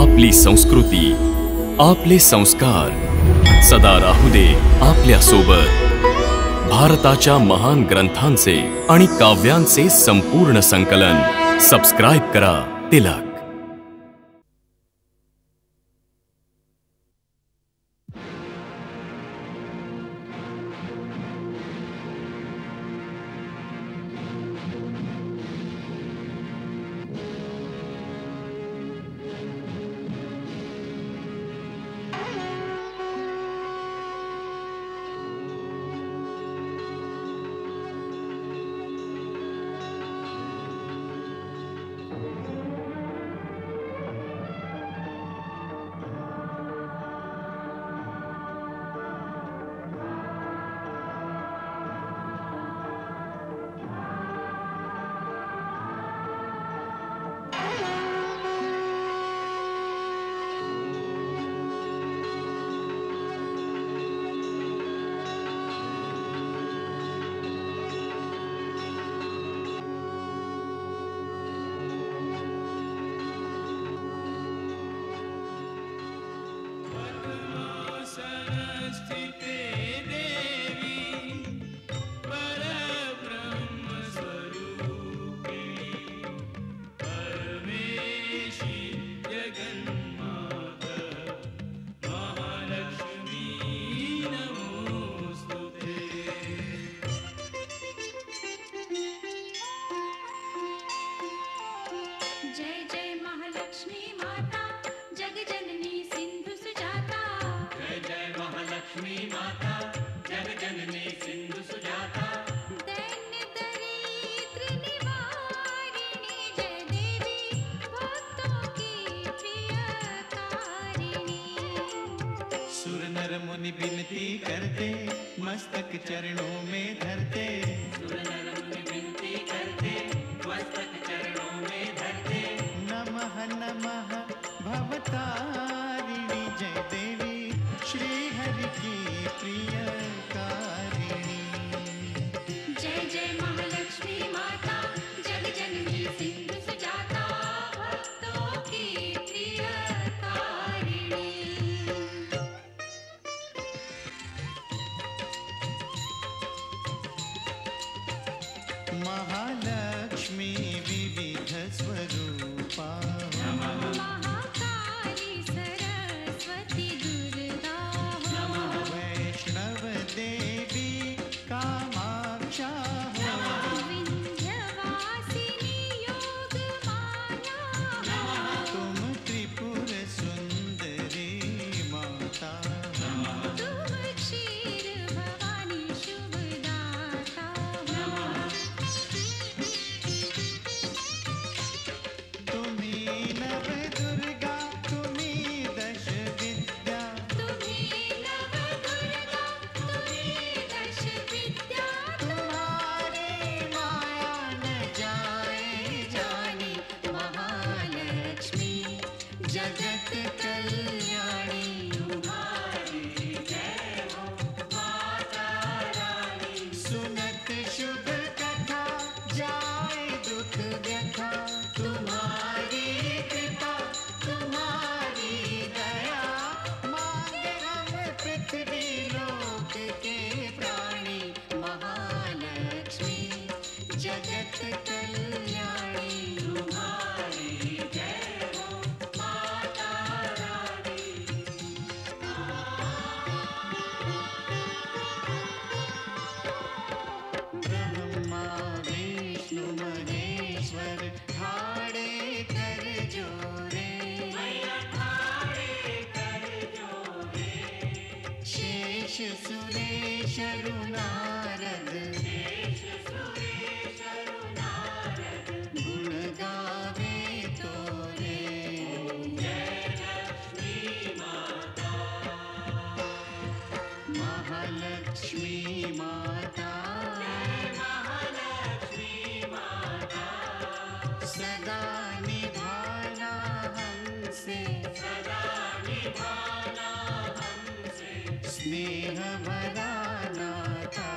आपली संस्कृती, आपले संस्कार सदा राहू दे आपल्या सोबत। भारताच्या महान ग्रंथांचे आणि काव्यांचे संपूर्ण संकलन सबस्क्राइब करा तिलक। मुनि विनती करते मस्तक चरणों में धरते। सुरनर मुनि विनती करते मस्तक चरणों में धरते। नमः नमः भवतारिणी जय देवी श्री हरि की प्रियकारिणी। जय जय महालक्ष्मी माता जग जननी सिंधु सुजाता भक्तों की प्रियकारिणी। महालक्ष्मी विविध स्वरूपा महाकाली सरस्वती दुर्गा वैष्णव देवी कामाक्षा विंध्यवासिनी योग माया तुम त्रिपुर सुंदरी माता। तुम क्षीर भवानी शुभदाता तुम्ही नव दुर्गा तुम्ही दश विद्या। तुम्ही नव दुर्गा तुम्ही दश विद्या तुम्हारी माया न जाए जानी महालक्ष्मी जगत कल्याणी। सुनत शुभ कथा जाए दुख व्यथा। तुम्हारी कृपा तुम्हारी दया मांगे हम पृथ्वी लोक के प्राणी। महालक्ष्मी जगत कल्याणी। ब्रह्मा विष्णु महेश्वर ठाड़े कर जोरे। शेष सुरेश नारद गुण गावे तोरे। महालक्ष्मी माता सदा निभाना हमसे स्नेह भरा नाता।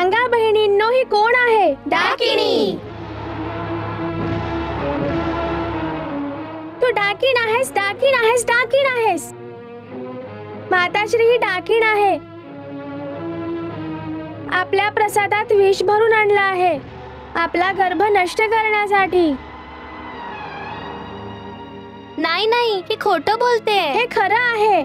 सांगा बहिणींनो, ही कोण आहे? डाकिणी. तू डाकीण आहेस, डाकीण आहेस, डाकीण आहेस. माताश्री ही डाकीण आहे. आपल्या प्रसादात विष भरून आणलं आहे आपला गर्भ नष्ट करण्यासाठी. नाही नाही, ही खोटं बोलते. हे खरं आहे.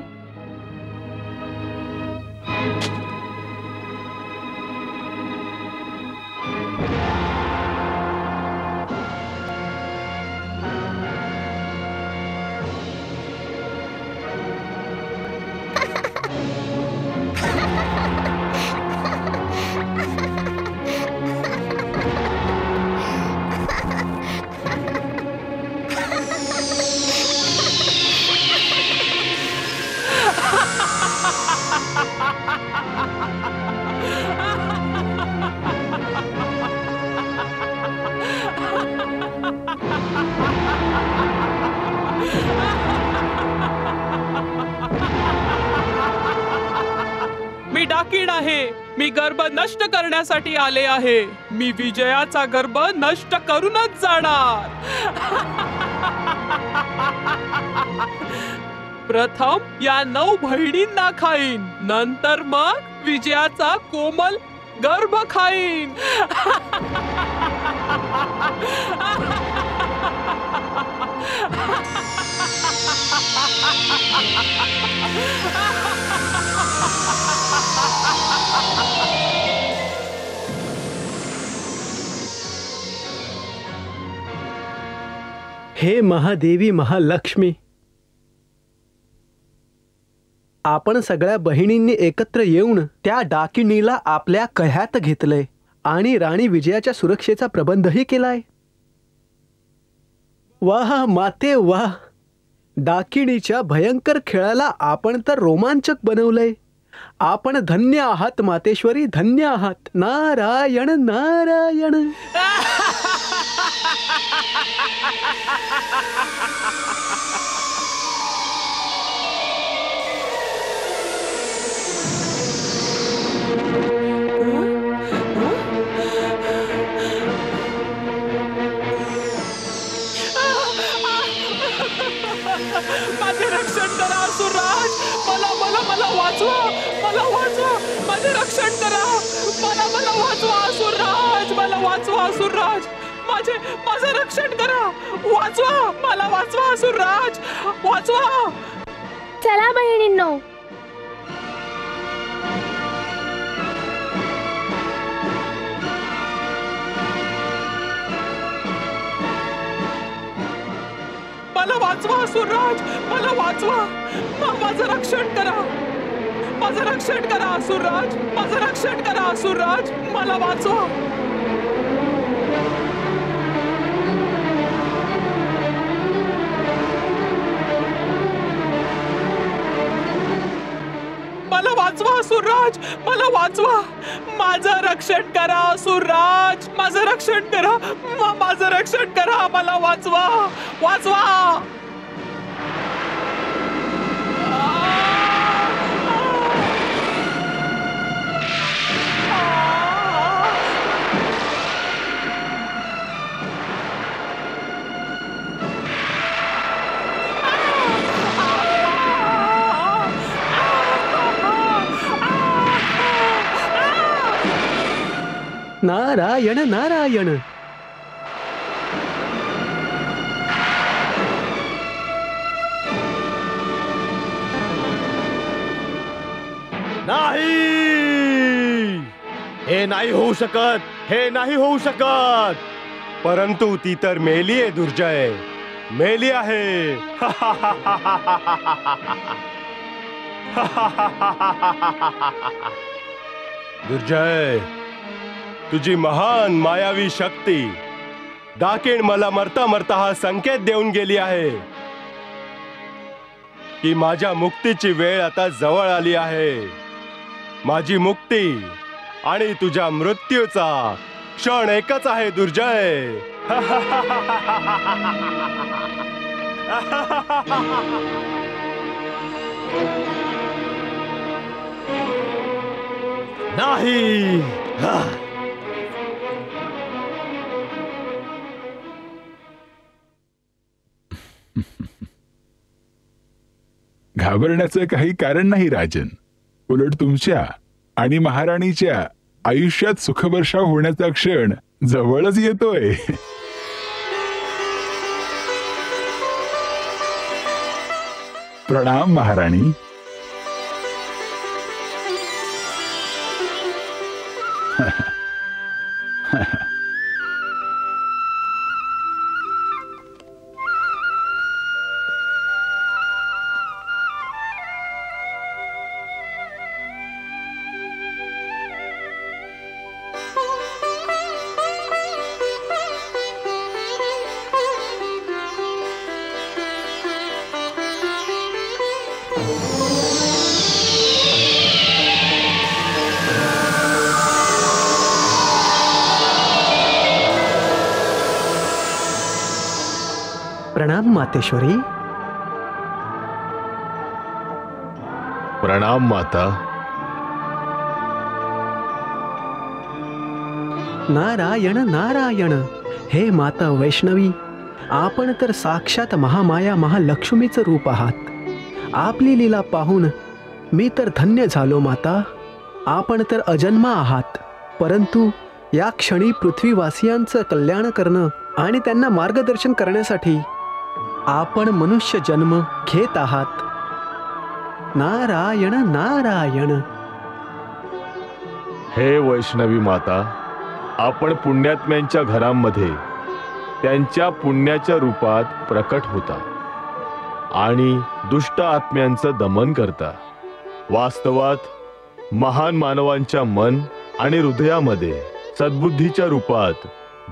मी डाकीण आहे. मी गर्भ नष्ट करण्यासाठी आले आहे. मी विजयाचा गर्भ नष्ट करूनच जाणार. प्रथम या 9 बहिणींना खाईन, नंतर मग विजयाचा कोमल गर्भ खाईन. हे महादेवी महालक्ष्मी, आपण सगळ्या बहिणींनी एकत्र येऊन त्या डाकिणीला आपल्या कह्यात घेतलंय आणि राणी विजयाच्या सुरक्षेचा प्रबंधही केलाय. वाह माते वाह. डाकिणीच्या भयंकर खेळाला आपण तर रोमांचक बनवलंय. आपण धन्य आहात मातेश्वरी, धन्य आहात. नारायण नारायण. माझे रक्षण करा असुरराज. मला मला मला वाचवा. मला वाचवा. माझे रक्षण करा. मला मला वाचवा असुरराज. मला वाचवा असुरराज. माझे रक्षण करा. वाचवा. मला वाचवा असुरराज. वाचवा. चला बहिणींनो. मला वाचवा असुरराज. मला वाचवा. माझं रक्षण करा. माझं रक्षण करा असुरराज. माझं रक्षण करा असुरराज. मला वाचवा. मला वाचवा असुरराज. मला वाचवा. माझं रक्षण करा असुरराज. माझं रक्षण करा. माझं रक्षण करा. मला वाचवा. वाचवा. नारायण नारायण. नाही, हे नाही होऊ शकत. हे नाही होऊ शकत. परंतु ती तर मेली आहे दुर्जय. मेली आहे. दुर्जय, तुझी महान मायावी शक्ती डाकिण मला मरता मरता हा संकेत देऊन गेली आहे की माझ्या मुक्तीची वेळ आता जवळ आली आहे. माझी मुक्ती आणि तुझ्या मृत्यूचा क्षण एकच आहे दुर्जय. नाही, घाबरण्याचं काही कारण नाही राजन. उलट तुमच्या आणि महाराणीच्या आयुष्यात सुखवर्षाव होण्याचा क्षण जवळच येतोय. प्रणाम महाराणी. प्रणाम मातेश्वरी. प्रणाम माता. नारायण नारायण. हे माता वैष्णवी, आपण तर साक्षात महामाया महालक्ष्मीचं रूप आहात. आपली लीला पाहून मी तर धन्य झालो माता. आपण तर अजन्मा आहात, परंतु या क्षणी पृथ्वीवासियांचं कल्याण करणं आणि त्यांना मार्गदर्शन करण्यासाठी आपण मनुष्य जन्म घेत आहात. नारायण नारायण. हे वैष्णवी माता, आपण पुण्यात्म्यांच्या घरांमध्ये त्यांच्या पुण्याच्या रूपात प्रकट होता आणि दुष्ट आत्म्यांचं दमन करता. वास्तवात महान मानवांच्या मन आणि हृदयामध्ये सद्बुद्धीच्या रूपात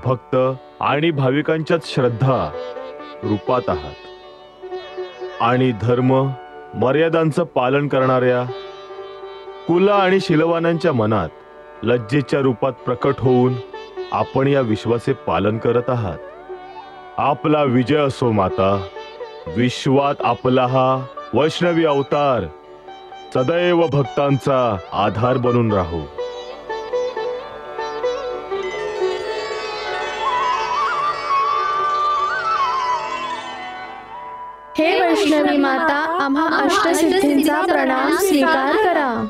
भक्त आणि भाविकांच्याच श्रद्धा रूपात आहात आणि धर्म मर्यादांचं पालन करणाऱ्या कुला आणि शिलवानांच्या मनात लज्जेच्या रूपात प्रकट होऊन आपण या विश्वाचे पालन करत आहात. आपला विजय असो माता. विश्वात आपला हा वैष्णवी अवतार सदैव भक्तांचा आधार बनून राहो. हे वैष्णवी माता, आम्हा अष्टसिद्धींचा प्रणाम स्वीकार करा.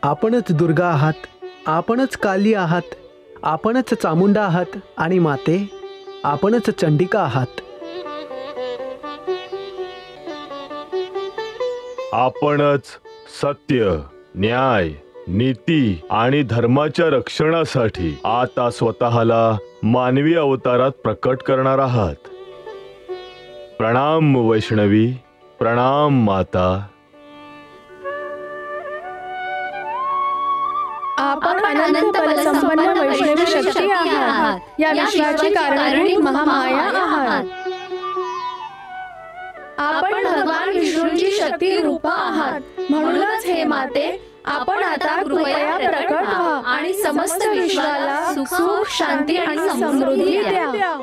आपणच दुर्गा आहात, आपणच काली आहात, आपणच चामुंडा आहात आणि माते आपणच चंडिका आहात. आपणच सत्य, न्याय, नीती आणि धर्माच्या रक्षणासाठी आता स्वतःला मानवी अवतारात प्रकट करणार आहात. प्रणाम वैष्णवी. प्रणाम माता. आपण अनंत बलसंपन्न वैष्णवी शक्ती आहात. या विश्वाची कारणीभूत महामाया आहात. आपण भगवान विष्णूंची शक्ती रूप आहात. म्हणूनच हे माते, आपण आता कृपया प्रकट व्हा आणि समस्त विश्वाला सुख, शांती आणि समृद्धी द्या.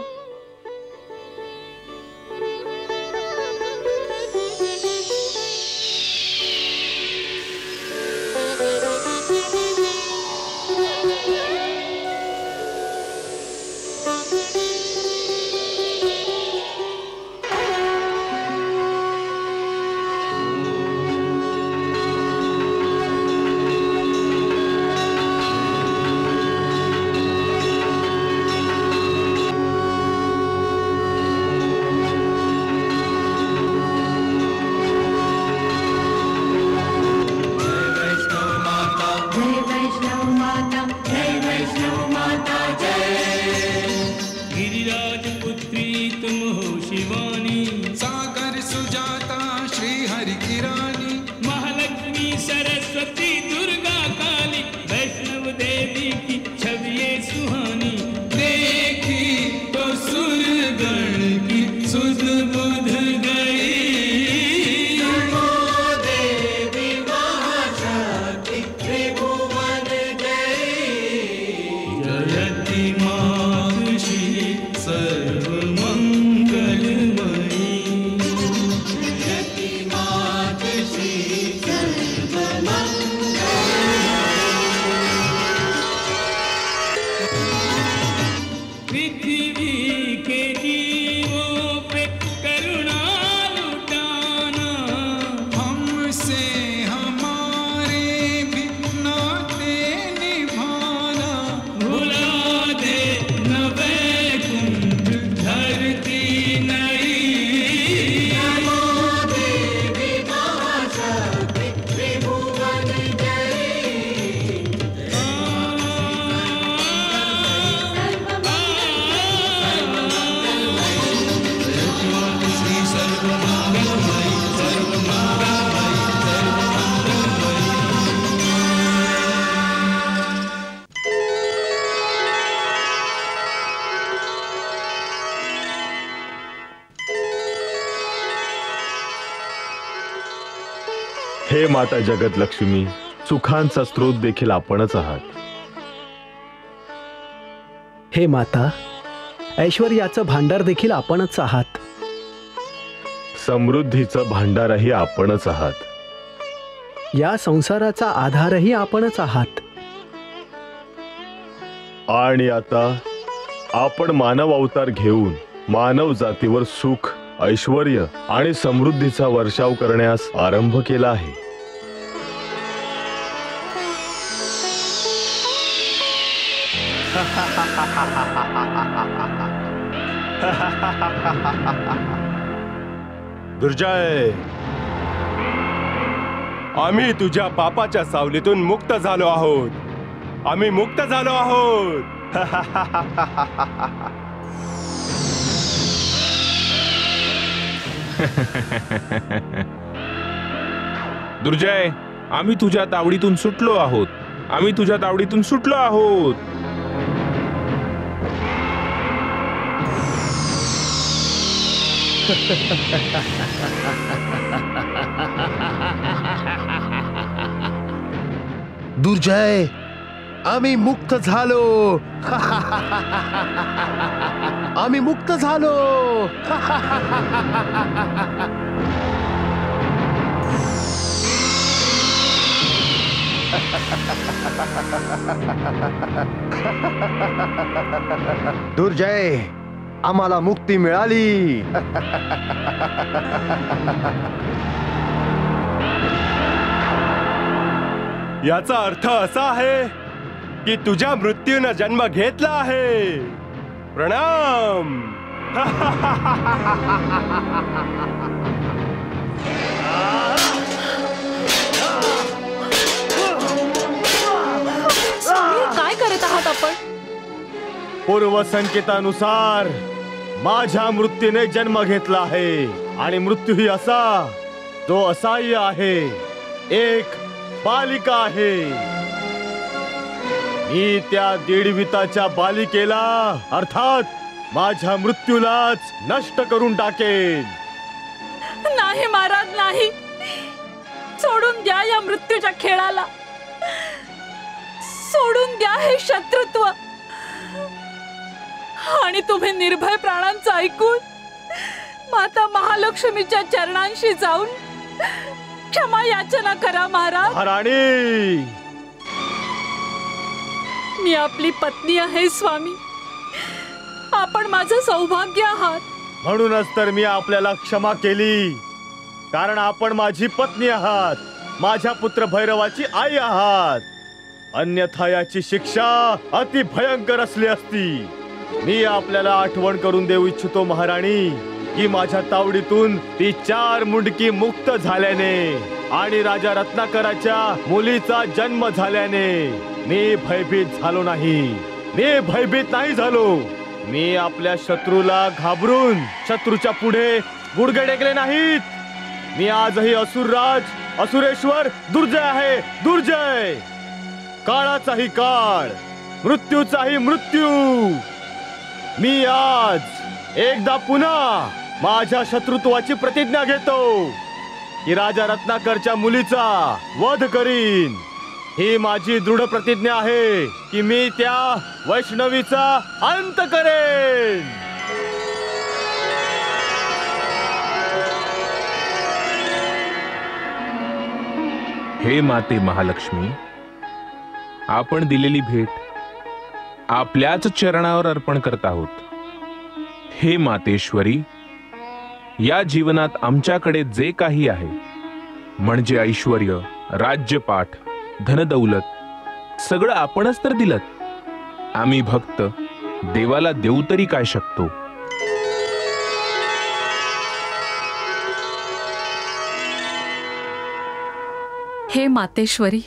सर्व मंगल पृथ्वी के जीवों पे करुणा लुटाना, हमसे हमारे भी नाते निभाना, भुला दे न वैकुंठ धरती नई, नमो देवी महाशक्ति त्रिभुवन जय। श्री सर्वमंगलमयी सर्वमंगलमयी सर्वमंगलमयी। हे माता जगत लक्ष्मी, सुखांचा स्रोत देखील आपणच आहात. हे माता, ऐश्वर्याचं भांडार देखील आपणच आहात. समृद्धीचं भांडारही आपणच आहात. या संसाराचा आधारही आपणच आहात. आणि आता आपण मानव अवतार घेऊन मानव जातीवर सुख, ऐश्वर्य आणि समृद्धीचा वर्षाव करण्यास आरंभ केला आहे. दुर्जय, आम्ही तुझ्या पापाच्या सावलीतून मुक्त झालो आहोत. आम्ही मुक्त झालो आहोत. दुर्जय, आम्ही तुझ्या तावडीतून सुटलो आहोत. आम्ही तुझ्या तावडीतून सुटलो आहोत. दुर्जय, आम्ही मुक्त झालो. आम्ही मुक्त झालो. दुर्जय, आम्हाला मुक्ती मिळाली. याचा अर्थ असा आहे की तुझ्या मृत्यूने जन्म घेतला आहे. प्रणाम. काय करत आहात आपण? पूर्व संकेतानुसार माझ्या मृत्यूने जन्म घेतला आहे आणि मृत्यू ही असा जो असहाय्य आहे, एक बालिका आहे. मी त्या दीडविताच्या बालिकेला अर्थात माझ्या मृत्यूलाच नष्ट करून टाकेन. नाही महाराज, नाही. सोडून द्या या मृत्यूच्या खेळाला. सोडून द्या हे शत्रुत्व आणि तुम्ही निर्भय प्राणांचं ऐकून माता महालक्ष्मीच्या चरणांशी जाऊन क्षमा याचना करा महाराज. महाराणी, मी आपली पत्नी आहे स्वामी. आपण माझं सौभाग्य आहात. म्हणूनच तर मी आपल्याला क्षमा केली, कारण आपण माझी पत्नी आहात, माझ्या पुत्र भैरवाची आई आहात. अन्यथा याची शिक्षा अति भयंकर असली असती. मी आपल्याला आठवण करून देऊ इच्छितो महाराणी की माझ्या तावडीतून ती 4 मुंडकी मुक्त झाल्याने आणि राजा रत्नाकराच्या मुलीचा जन्म झाल्याने मी भयभीत झालो नाही. मी भयभीत नाही झालो. मी आपल्या शत्रूला घाबरून शत्रूच्या पुढे गुडघे टेकले नाहीत. मी आजही असुरराज, असुरेश्वर दुर्जय आहे. दुर्जय, काळाचाही काळ, मृत्यूचाही मृत्यू. मी आज एकदा पुन्हा माझ्या शत्रुत्वाची प्रतिज्ञा घेतो की राजा रत्नाकरच्या मुलीचा वध करीन. ही माझी दृढ प्रतिज्ञा आहे की मी त्या वैष्णवीचा अंत करेन. हे माते महालक्ष्मी, आपण दिलेली भेट आपल्याच चरणावर अर्पण करत आहोत. हे मातेश्वरी, या जीवनात आमच्याकडे जे काही आहे म्हणजे ऐश्वर्य, राज्यपाठ, धनदौलत सगळं आपणच तर दिलं. आम्ही भक्त देवाला देऊ तरी काय शकतो. हे मातेश्वरी,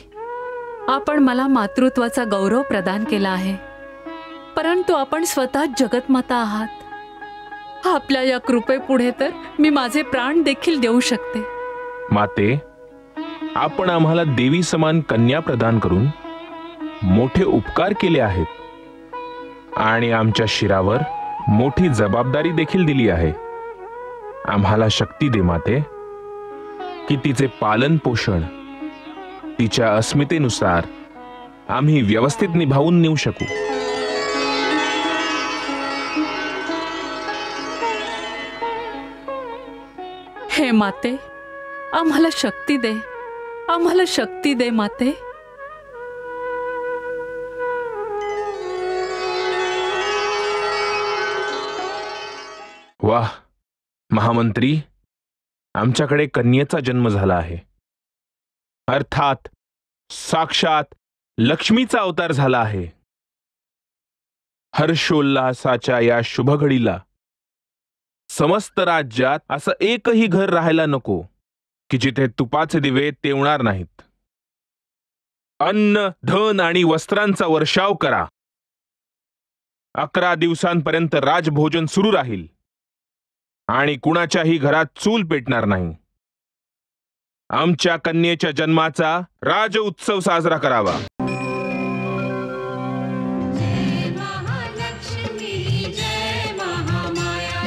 आपण मला मातृत्वाचा गौरव प्रदान केला आहे, परंतु आपण स्वतः जगतमाता आहात. आपल्या या कृपेपुढे तर मी माझे प्राण देखील देऊ शकते. माते, आपण आम्हाला देवी समान कन्या प्रदान करून मोठे उपकार केले आहेत आणि आमच्या शिरावर मोठी जबाबदारी देखील दिली आहे. आम्हाला शक्ती दे माते, की तिचे पालन पोषण तिच्या अस्मितेनुसार आम्ही व्यवस्थित निभावून नेऊ शकू. हे माते, आम्हाला शक्ती दे, आम्हाला शक्ती दे माते. वाह महामंत्री, आमच्याकडे कन्येचा जन्म झाला आहे. अर्थात साक्षात लक्ष्मीचा अवतार झाला आहे. हर्षोल्लासाच्या या शुभ घडीला समस्त राज्यात असं एकही घर राहायला नको की जिथे तुपाचे दिवे तेवणार नाहीत. अन्न, धन आणि वस्त्रांचा वर्षाव करा. 11 दिवसांपर्यंत राजभोजन सुरू राहील आणि कुणाच्याही घरात चूल पेटणार नाही. आमच्या कन्येच्या जन्माचा राज उत्सव साजरा करावा.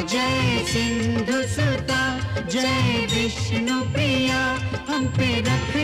जय सिंधु सुता, जय विष्णु प्रिया, हम पे रख